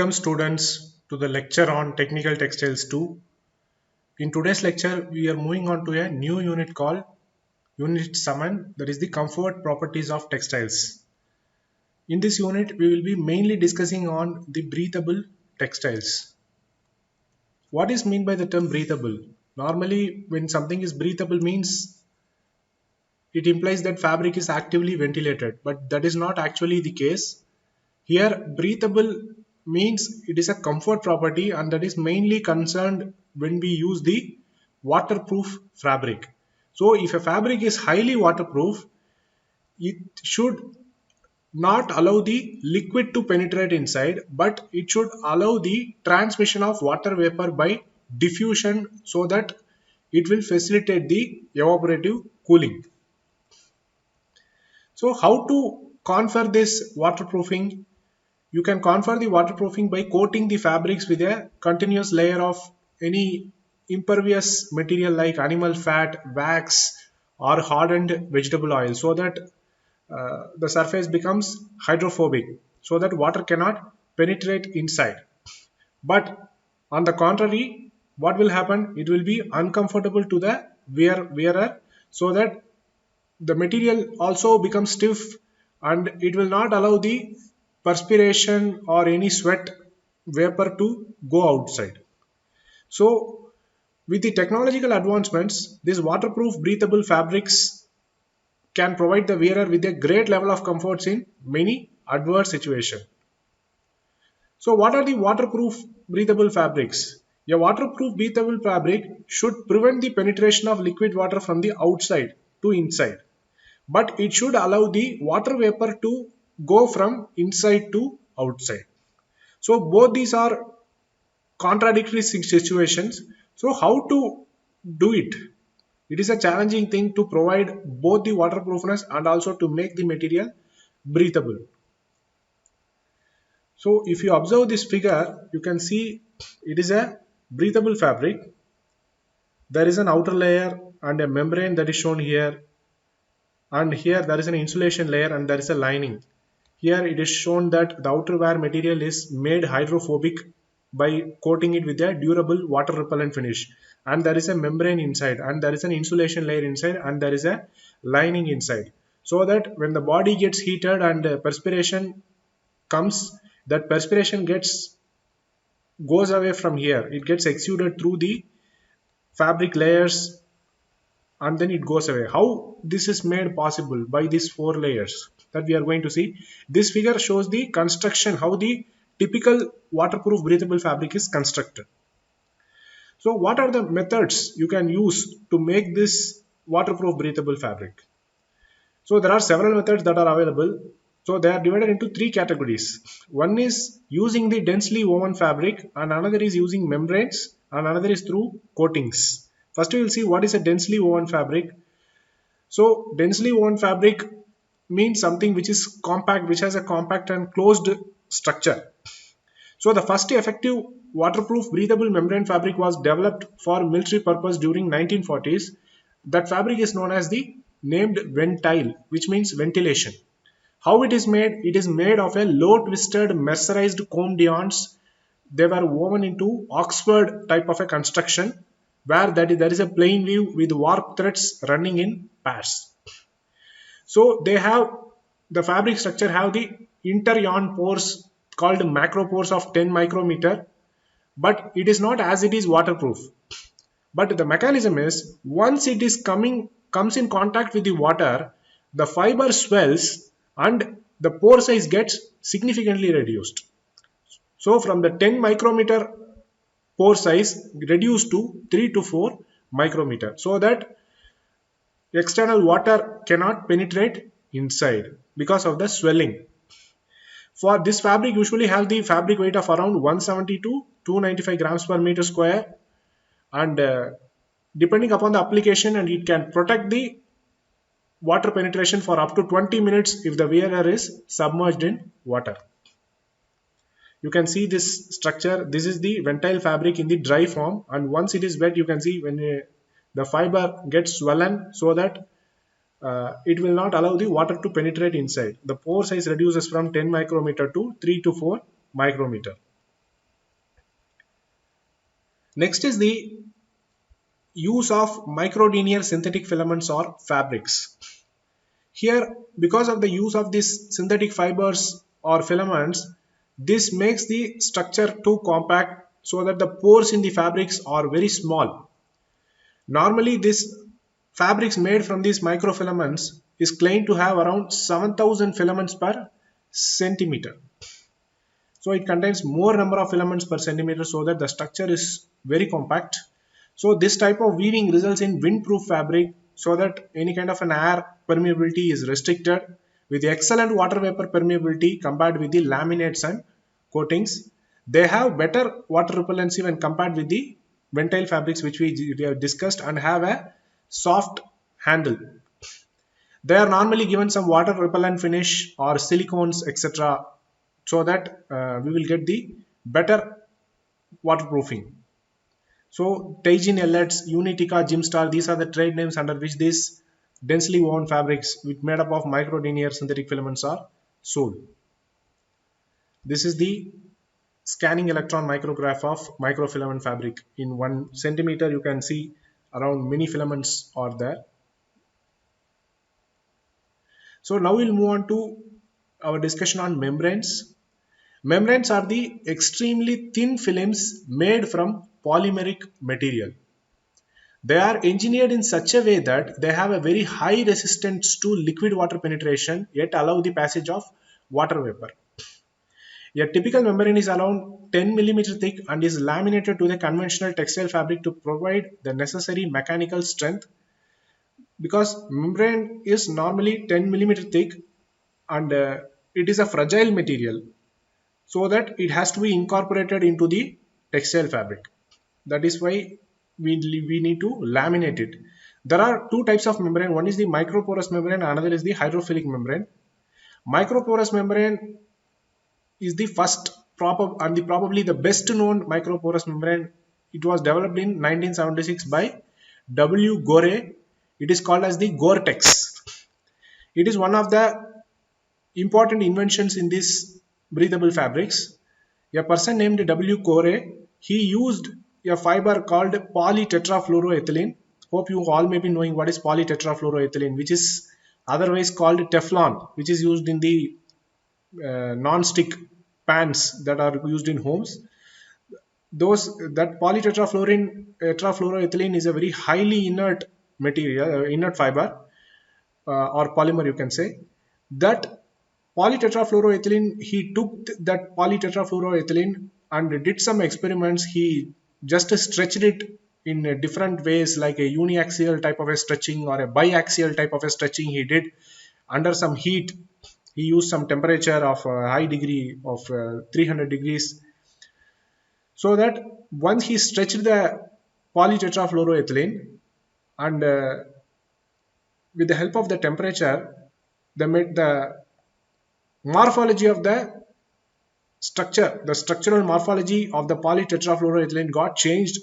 Welcome students to the lecture on Technical Textiles 2. In today's lecture, we are moving on to a new unit called Unit 7, that is the comfort properties of textiles. In this unit, we will be mainly discussing on the breathable textiles. What is meant by the term breathable? Normally, when something is breathable means it implies that fabric is actively ventilated, but that is not actually the case. Here, breathable means it is a comfort property and that is mainly concerned when we use the waterproof fabric. So, if a fabric is highly waterproof, it should not allow the liquid to penetrate inside, but it should allow the transmission of water vapor by diffusion so that it will facilitate the evaporative cooling. So, how to confer this waterproofing? You can confer the waterproofing by coating the fabrics with a continuous layer of any impervious material like animal fat, wax, or hardened vegetable oil so that the surface becomes hydrophobic so that water cannot penetrate inside. But on the contrary, what will happen? It will be uncomfortable to the wearer so that the material also becomes stiff and it will not allow the perspiration or any sweat vapor to go outside. So with the technological advancements, these waterproof breathable fabrics can provide the wearer with a great level of comforts in many adverse situations. So what are the waterproof breathable fabrics? A waterproof breathable fabric should prevent the penetration of liquid water from the outside to inside, but it should allow the water vapor to go from inside to outside. So both these are contradictory situations. So how to do it? It is a challenging thing to provide both the waterproofness and also to make the material breathable. So if you observe this figure, you can see it is a breathable fabric. There is an outer layer and a membrane that is shown here, and here there is an insulation layer and there is a lining. Here it is shown that the outerwear material is made hydrophobic by coating it with a durable water repellent finish, and there is a membrane inside and there is an insulation layer inside and there is a lining inside, so that when the body gets heated and perspiration comes, that perspiration goes away from here, it gets exuded through the fabric layers and then it goes away. How this is made possible? By these four layers that we are going to see. This figure shows the construction, how the typical waterproof breathable fabric is constructed. So what are the methods you can use to make this waterproof breathable fabric? So there are several methods that are available. So they are divided into three categories. One is using the densely woven fabric, and another is using membranes, and another is through coatings. First we will see what is a densely woven fabric. So densely woven fabric means something which is compact, which has a compact and closed structure. So the first effective waterproof breathable membrane fabric was developed for military purpose during 1940s. That fabric is known as the named ventile, which means ventilation. How it is made? It is made of a low twisted mercerized combed yarns. They were woven into Oxford type of a construction where there is a plain weave with warp threads running in pairs. So they have the fabric structure have the inter yarn pores called macropores of 10 micrometer, but it is not as it is waterproof. But the mechanism is once it is comes in contact with the water, the fiber swells and the pore size gets significantly reduced. So from the 10 micrometer pore size reduced to 3 to 4 micrometer, so that external water cannot penetrate inside because of the swelling. For this fabric usually have the fabric weight of around 170 to 295 grams per meter square, and depending upon the application, and it can protect the water penetration for up to 20 minutes if the wearer is submerged in water. You can see this structure. This is the ventile fabric in the dry form, and once it is wet, you can see when the fiber gets swollen so that it will not allow the water to penetrate inside. The pore size reduces from 10 micrometer to 3 to 4 micrometer. Next is the use of microlinear synthetic filaments or fabrics. Here, because of the use of these synthetic fibers or filaments, this makes the structure too compact so that the pores in the fabrics are very small. Normally, this fabrics made from these microfilaments is claimed to have around 7,000 filaments per centimeter. So it contains more number of filaments per centimeter so that the structure is very compact. So this type of weaving results in windproof fabric so that any kind of an air permeability is restricted with excellent water vapor permeability compared with the laminates and coatings. They have better water repellency when compared with the ventile fabrics which we have discussed and have a soft handle. They are normally given some water repellent finish or silicones etc so that we will get the better waterproofing. So Teijin Ellets, Unitica, Gymstar, these are the trade names under which these densely woven fabrics with made up of microlinear synthetic filaments are sold. This is the scanning electron micrograph of microfilament fabric. In 1 centimeter you can see around many filaments are there. So now we'll move on to our discussion on membranes. Membranes are the extremely thin films made from polymeric material. They are engineered in such a way that they have a very high resistance to liquid water penetration yet allow the passage of water vapor. A typical membrane is around 10 millimeter thick and is laminated to the conventional textile fabric to provide the necessary mechanical strength. Because membrane is normally 10 millimeter thick and it is a fragile material, so that it has to be incorporated into the textile fabric. That is why we need to laminate it. There are two types of membrane. One is the microporous membrane, another is the hydrophilic membrane. Microporous membrane is the first and probably the best known microporous membrane. It was developed in 1976 by W. Gore. It is called as the Gore-Tex. It is one of the important inventions in this breathable fabrics. A person named W. Gore, he used a fiber called polytetrafluoroethylene. Hope you all may be knowing what is polytetrafluoroethylene, which is otherwise called Teflon, which is used in the non-stick pans that are used in homes. That polytetrafluoroethylene is a very highly inert material, inert fiber or polymer, you can say. That polytetrafluoroethylene, he took that polytetrafluoroethylene and did some experiments. He just stretched it in different ways, like a uniaxial type of a stretching or a biaxial type of a stretching he did under some heat. He used some temperature of a high degree of 300 degrees, so that once he stretched the polytetrafluoroethylene and with the help of the temperature, the morphology of the structural morphology of the polytetrafluoroethylene got changed,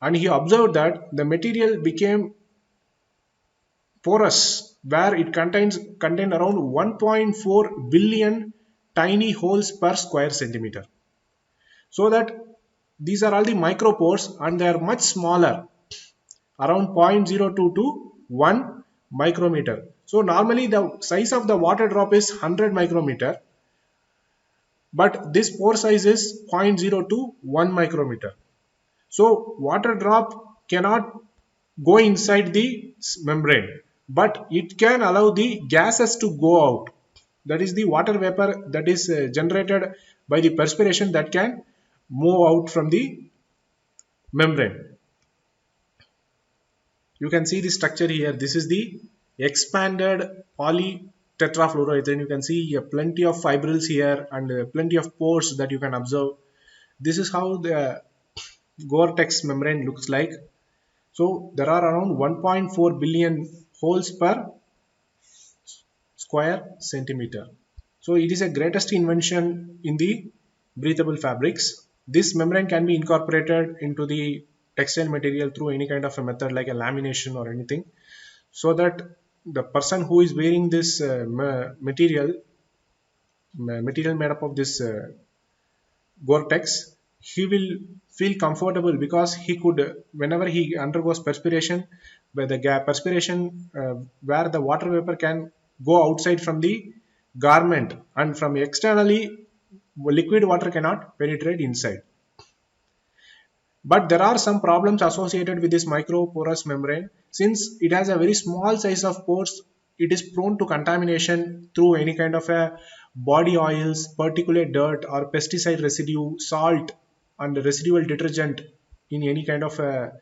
and he observed that the material became porous, where it contained around 1.4 billion tiny holes per square centimeter. So that these are all the micropores and they are much smaller, around 0.02 to 1 micrometer. So normally the size of the water drop is 100 micrometer, but this pore size is 0.0 to 1 micrometer. So water drop cannot go inside the membrane, but it can allow the gases to go out. That is the water vapor that is generated by the perspiration that can move out from the membrane. You can see the structure here. This is the expanded polytetrafluoroethylene. You can see plenty of fibrils here and plenty of pores that you can observe. This is how the Gore-Tex membrane looks like. So there are around 1.4 billion holes per square centimeter. So it is a greatest invention in the breathable fabrics. This membrane can be incorporated into the textile material through any kind of a method like a lamination or anything, so that the person who is wearing this material made up of this Gore-Tex, he will feel comfortable because he could, whenever he undergoes perspiration, where the perspiration where the water vapor can go outside from the garment, and from externally liquid water cannot penetrate inside. But there are some problems associated with this microporous membrane. Since it has a very small size of pores, it is prone to contamination through any kind of a body oils, particulate dirt, or pesticide residue, salt, and residual detergent in any kind of a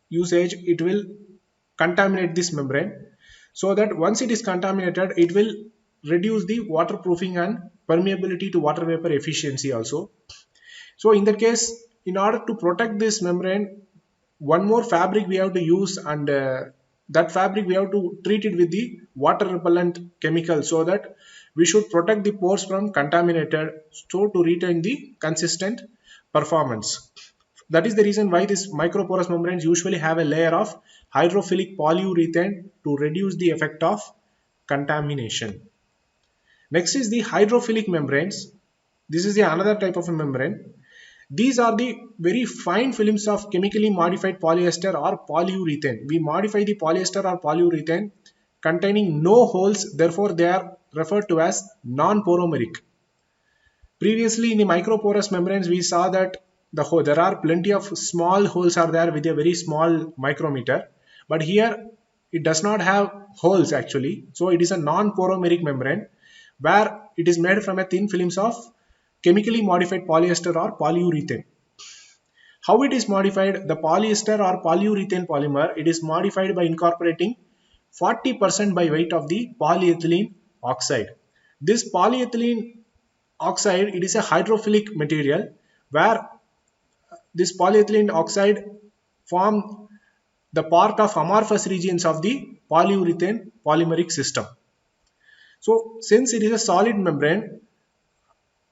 usage. It will contaminate this membrane, so that once it is contaminated, it will reduce the waterproofing and permeability to water vapor efficiency also. So in that case, in order to protect this membrane, one more fabric we have to use, and that fabric we have to treat it with the water repellent chemical, so that we should protect the pores from contaminated, so to retain the consistent performance. That is the reason why these microporous membranes usually have a layer of hydrophilic polyurethane to reduce the effect of contamination. Next is the hydrophilic membranes. This is the another type of a membrane. These are the very fine films of chemically modified polyester or polyurethane. We modify the polyester or polyurethane containing no holes, therefore they are referred to as non-poromeric. Previously in the microporous membranes, we saw that there are plenty of small holes are there with a very small micrometer, but here it does not have holes actually. So it is a non-poromeric membrane where it is made from a thin films of chemically modified polyester or polyurethane. How it is modified? The polyester or polyurethane polymer, it is modified by incorporating 40% by weight of the polyethylene oxide. This polyethylene oxide, it is a hydrophilic material where this polyethylene oxide form the part of amorphous regions of the polyurethane polymeric system. So since it is a solid membrane,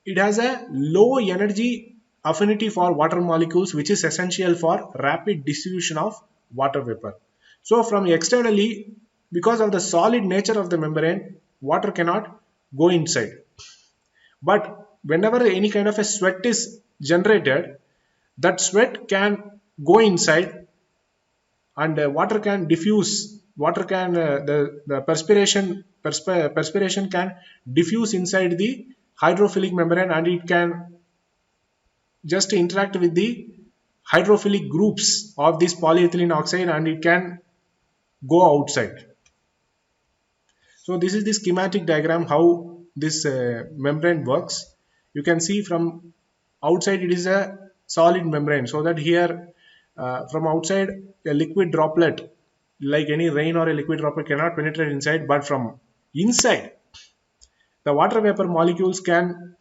it has a low energy affinity for water molecules, which is essential for rapid distribution of water vapor. So from externally, because of the solid nature of the membrane, water cannot go inside. But whenever any kind of a sweat is generated, that sweat can go inside, and water can diffuse. Water can the perspiration can diffuse inside the hydrophilic membrane, and it can just interact with the hydrophilic groups of this polyethylene oxide, and it can go outside. So this is the schematic diagram how this membrane works. You can see from outside it is a solid membrane, so that here from outside a liquid droplet like any rain or a liquid droplet cannot penetrate inside, but from inside the water vapor molecules can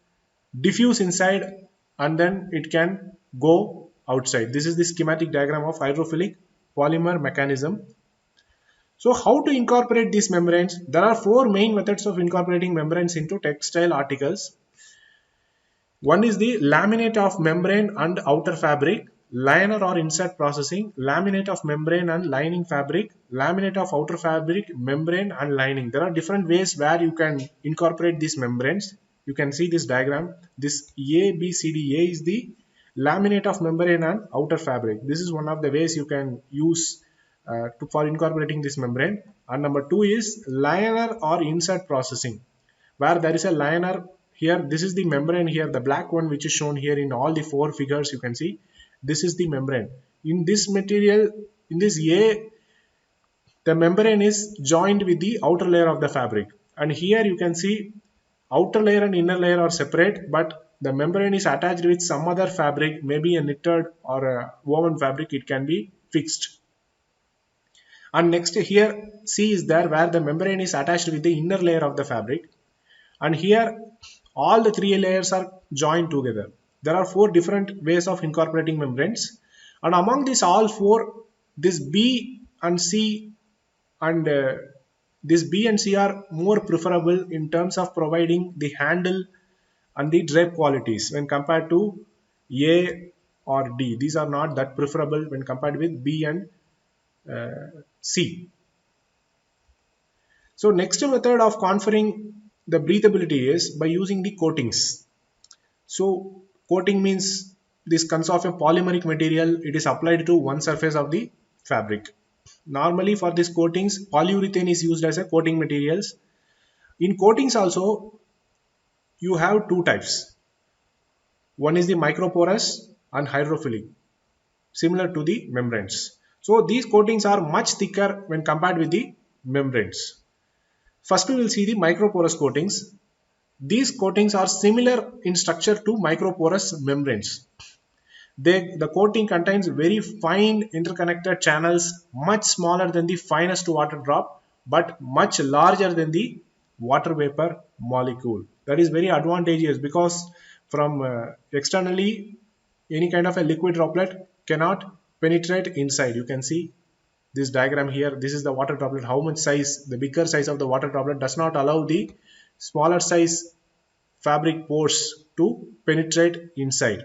diffuse inside, and then it can go outside. This is the schematic diagram of hydrophilic polymer mechanism. So how to incorporate these membranes? There are four main methods of incorporating membranes into textile articles. One is the laminate of membrane and outer fabric, liner or insert processing, laminate of membrane and lining fabric, laminate of outer fabric, membrane and lining. There are different ways where you can incorporate these membranes. You can see this diagram. This A, B, C, D. A is the laminate of membrane and outer fabric. This is one of the ways you can use for incorporating this membrane. And number two is liner or insert processing, where there is a liner here. This is the membrane here, the black one which is shown here in all the four figures. You can see this is the membrane. In this material, in this A, the membrane is joined with the outer layer of the fabric, and here you can see outer layer and inner layer are separate, but the membrane is attached with some other fabric, maybe a knitted or a woven fabric. It can be fixed. And next here C is there, where the membrane is attached with the inner layer of the fabric, and here all the three layers are joined together. There are four different ways of incorporating membranes, and among these all four, this B and C and this B and C are more preferable in terms of providing the handle and the drape qualities when compared to A or D. These are not that preferable when compared with B and C. So next method of conferring the breathability is by using the coatings. So coating means this consists of a polymeric material. It is applied to one surface of the fabric. Normally for these coatings, polyurethane is used as a coating materials. In coatings also, you have two types. One is the microporous and hydrophilic, similar to the membranes. So these coatings are much thicker when compared with the membranes. First we will see the microporous coatings. These coatings are similar in structure to microporous membranes. The coating contains very fine interconnected channels, much smaller than the finest water drop, but much larger than the water vapor molecule. That is very advantageous because from externally, any kind of a liquid droplet cannot penetrate inside. You can see this diagram here. This is the water droplet. How much size, the bigger size of the water droplet does not allow the smaller size fabric pores to penetrate inside.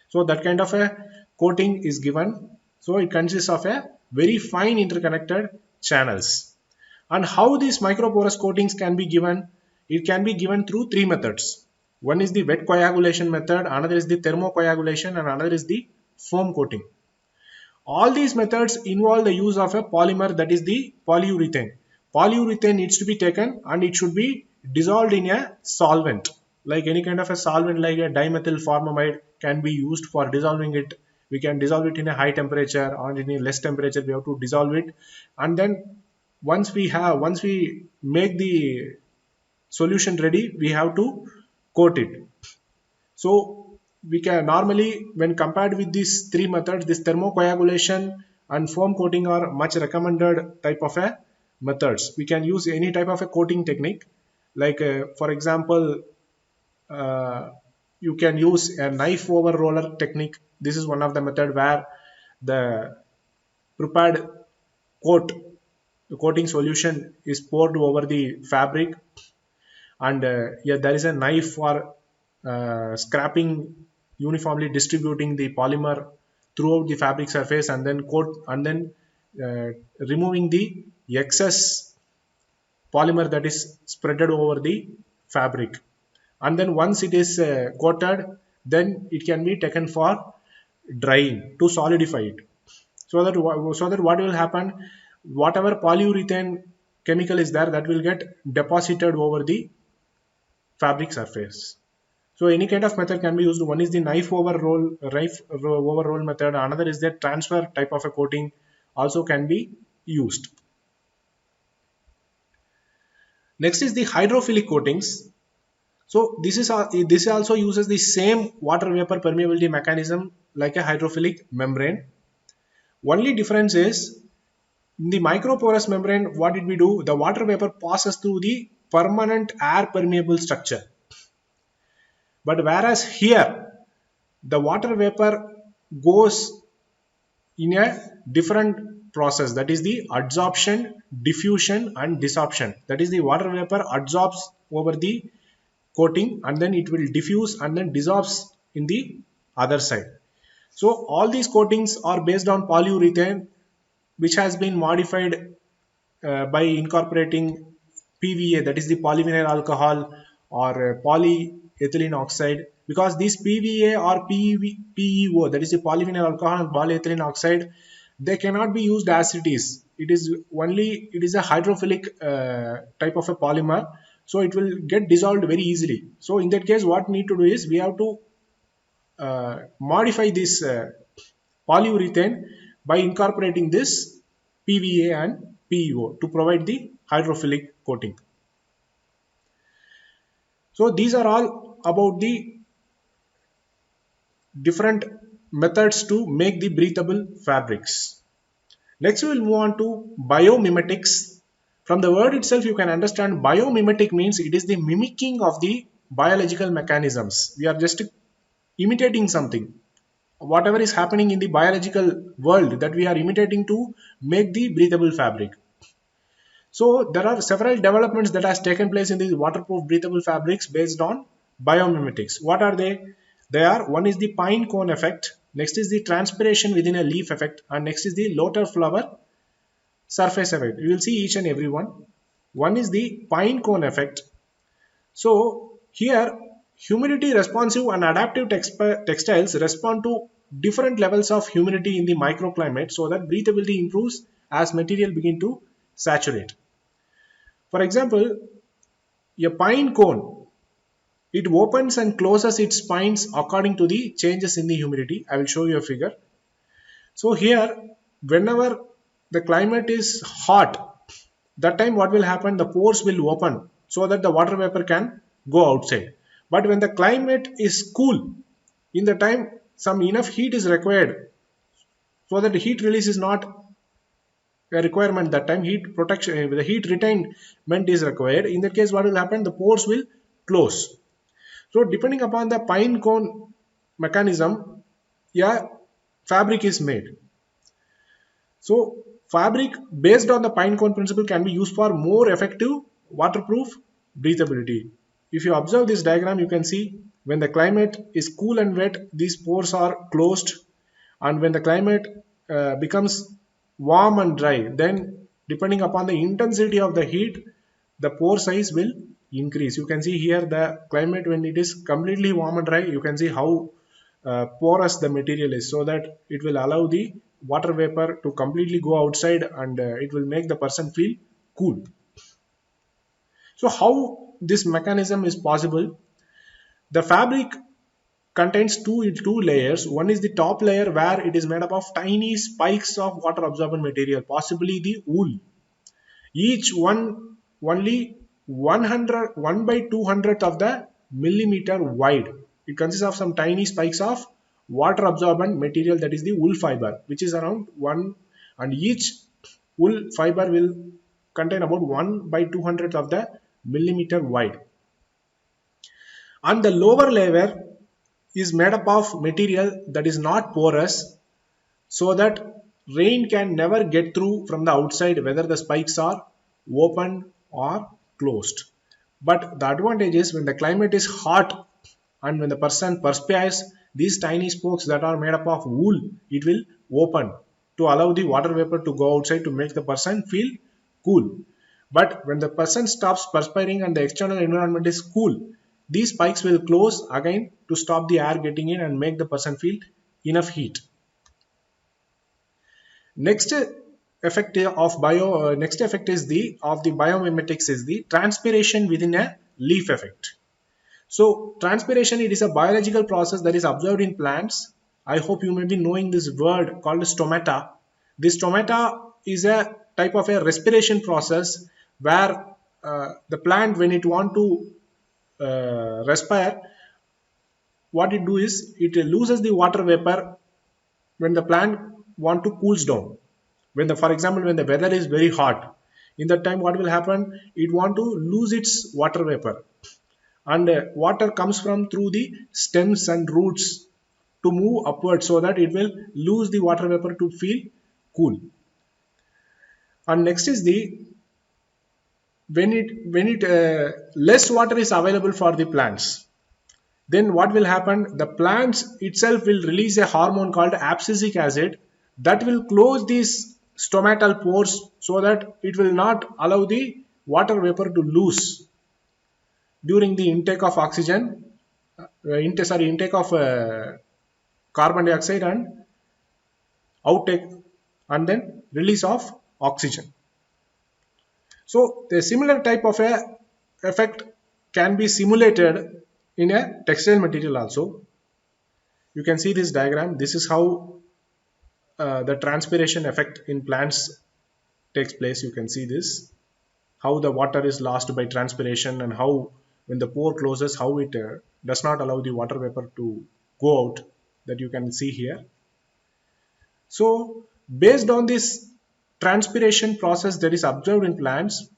So that kind of a coating is given. So it consists of a very fine interconnected channels. And how these microporous coatings can be given? It can be given through three methods. One is the wet coagulation method, another is the thermocoagulation, and another is the foam coating. All these methods involve the use of a polymer, that is the polyurethane. Polyurethane needs to be taken and it should be dissolved in a solvent. Like any kind of a solvent like a dimethyl formamide can be used for dissolving it. We can dissolve it in a high temperature or in a less temperature. We have to dissolve it, and then once we make the solution ready, we have to coat it. So we can normally, when compared with these three methods, this thermocoagulation and foam coating are much recommended type of a methods. We can use any type of a coating technique, like for example, uh, you can use a knife over roller technique. This is one of the method where the prepared coat, the coating solution is poured over the fabric, and yeah, there is a knife for scraping, uniformly distributing the polymer throughout the fabric surface, and then coat, and then uh, removing the excess polymer that is spreaded over the fabric. And then once it is coated, then it can be taken for drying to solidify it. So that what will happen, whatever polyurethane chemical is there, that will get deposited over the fabric surface. So any kind of method can be used. One is the knife over roll method. Another is the transfer type of a coating also can be used. Next is the hydrophilic coatings. So this also uses the same water vapor permeability mechanism like a hydrophilic membrane. Only difference is, in the microporous membrane, what did we do? The water vapor passes through the permanent air permeable structure. But whereas here, the water vapor goes in a different process, that is the adsorption, diffusion and desorption. That is, the water vapor adsorbs over the coating and then it will diffuse and then dissolves in the other side. So all these coatings are based on polyurethane, which has been modified by incorporating PVA, that is the polyvinyl alcohol, or polyethylene oxide, because this PVA or PEO, that is the polyvinyl alcohol and polyethylene oxide, they cannot be used as it is. It is a hydrophilic type of a polymer, so it will get dissolved very easily. So in that case, what we need to do is we have to modify this polyurethane by incorporating this PVA and PEO to provide the hydrophilic coating. So these are all about the different methods to make the breathable fabrics. Next we will move on to biomimetics. From the word itself you can understand biomimetic means it is the mimicking of the biological mechanisms. We are just imitating something. Whatever is happening in the biological world, that we are imitating to make the breathable fabric. So there are several developments that has taken place in these waterproof breathable fabrics based on biomimetics. What are they? One is the pine cone effect, next is the transpiration within a leaf effect, and next is the lotus flower surface effect. You will see each and every one. One is the pine cone effect. So here Humidity responsive and adaptive textiles respond to different levels of humidity in the microclimate so that breathability improves as material begin to saturate. For example, a pine cone, it opens and closes its spines according to the changes in the humidity. I will show you a figure. So here, whenever the climate is hot, that time what will happen? The pores will open so that the water vapor can go outside. But when the climate is cool, in the time some enough heat is required so that the heat release is not a requirement. That time heat protection, the heat retainment is required. In that case, what will happen? The pores will close. So depending upon the pine cone mechanism, yeah, fabric is made. So fabric based on the pine cone principle can be used for more effective waterproof breathability. If you observe this diagram, you can see when the climate is cool and wet, these pores are closed, and when the climate becomes warm and dry, then depending upon the intensity of the heat, the pore size will increase. You can see here the climate when it is completely warm and dry, you can see how porous the material is, so that it will allow the water vapor to completely go outside, and it will make the person feel cool. So how this mechanism is possible? The fabric contains two layers. One is the top layer where it is made up of tiny spikes of water absorbent material, possibly the wool. Each one only 1 by 200th of the millimeter wide. It consists of some tiny spikes of water absorbent material, that is the wool fiber, which is around 1, and each wool fiber will contain about 1 by 200th of the millimeter wide. And the lower layer is made up of material that is not porous, so that rain can never get through from the outside whether the spikes are open or closed. But the advantage is when the climate is hot and when the person perspires, these tiny spokes that are made up of wool, it will open to allow the water vapor to go outside to make the person feel cool. But when the person stops perspiring and the external environment is cool, these spikes will close again to stop the air getting in and make the person feel enough heat. Next effect is the biomimetics is the transpiration within a leaf effect. So transpiration, it is a biological process that is observed in plants. I hope you may be knowing this word called stomata. This stomata is a type of a respiration process where the plant, when it want to respire, what it do is it loses the water vapor when the plant want to cools down. When the, for example, when the weather is very hot, in that time what will happen? It want to lose its water vapor, and water comes from through the stems and roots to move upward, so that it will lose the water vapor to feel cool. And next is the when it less water is available for the plants, then what will happen? The plants itself will release a hormone called abscisic acid that will close these stomatal pores, so that it will not allow the water vapor to loose during the intake of oxygen, intake of carbon dioxide, and outtake and then release of oxygen. So the similar type of a effect can be simulated in a textile material also. You can see this diagram. This is how the transpiration effect in plants takes place. You can see this, how the water is lost by transpiration, and how when the pore closes, how it does not allow the water vapor to go out, that you can see here. So based on this transpiration process that is observed in plants,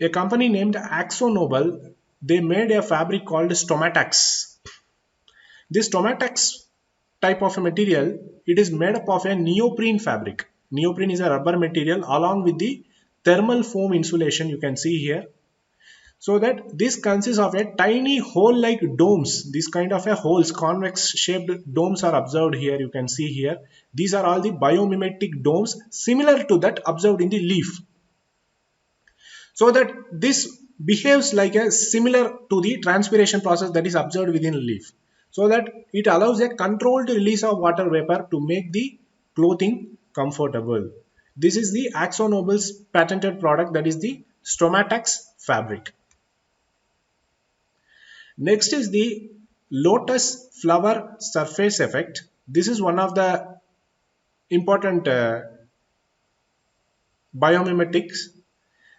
a company named AkzoNobel, they made a fabric called Stomatax. This Stomatax type of a material, it is made up of a neoprene fabric. Neoprene is a rubber material along with the thermal foam insulation, you can see here. So that this consists of a tiny hole like domes. This kind of a holes, convex shaped domes are observed here, you can see here. These are all the biomimetic domes similar to that observed in the leaf. So that this behaves like a similar to the transpiration process that is observed within leaf, so that it allows a controlled release of water vapor to make the clothing comfortable. This is the AkzoNobel's patented product, that is the Stomatax fabric. Next is the lotus flower surface effect. This is one of the important biomimetics.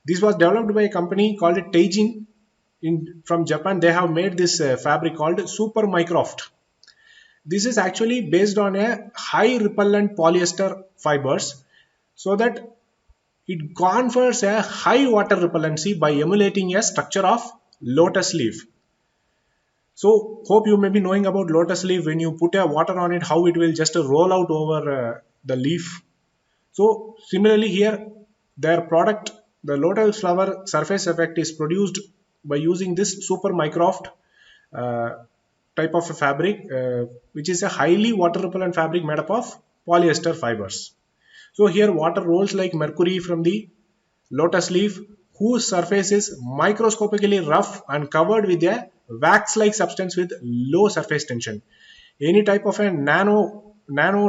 This was developed by a company called Teijin from Japan. They have made this fabric called Super Microft. This is actually based on a high repellent polyester fibers, so that it confers a high water repellency by emulating a structure of lotus leaf. So hope you may be knowing about lotus leaf. When you put a water on it, how it will just roll out over the leaf. So similarly here, their product, the lotus flower surface effect, is produced by using this Super Microft uh, type of a fabric, which is a highly water repellent fabric made up of polyester fibers. So here water rolls like mercury from the lotus leaf, whose surface is microscopically rough and covered with a wax-like substance with low surface tension. Any type of a nano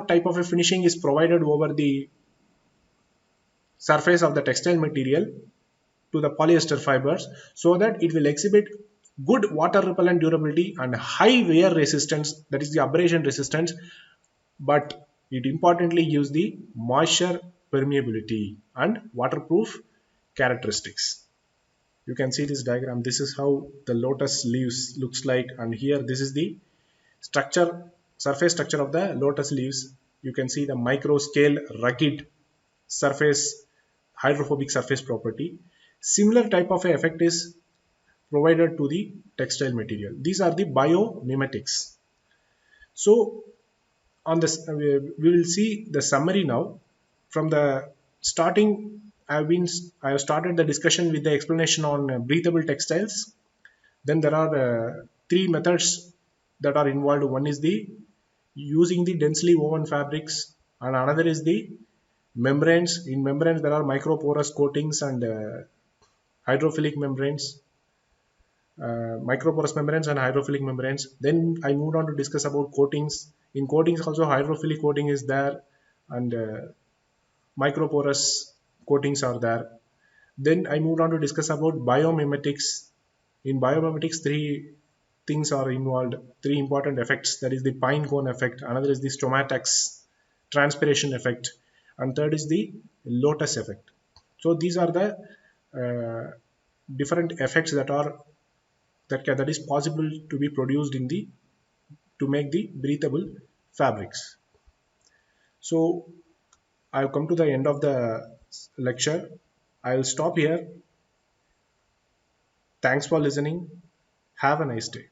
type of a finishing is provided over the surface of the textile material to the polyester fibers, so that it will exhibit good water repellent durability and high wear resistance, that is the abrasion resistance, but it importantly gives the moisture permeability and waterproof characteristics. You can see this diagram. This is how the lotus leaves looks like, and here this is the structure, surface structure of the lotus leaves. You can see the micro scale rugged surface, hydrophobic surface property. Similar type of effect is provided to the textile material. These are the biomimetics. So on this, we will see the summary now. From the starting, I have started the discussion with the explanation on breathable textiles. Then there are three methods that are involved. One is the using the densely woven fabrics, and another is the membranes. In membranes there are microporous coatings and hydrophilic membranes, microporous membranes and hydrophilic membranes. Then I moved on to discuss about coatings. In coatings also hydrophilic coating is there, and microporous coatings are there. Then I moved on to discuss about biomimetics. In biomimetics, three things are involved, three important effects. That is the pine cone effect, another is the stomatax transpiration effect, and third is the lotus effect. So these are the different effects that is possible to be produced in the to make the breathable fabrics. So I've come to the end of the lecture. I'll stop here. Thanks for listening. Have a nice day.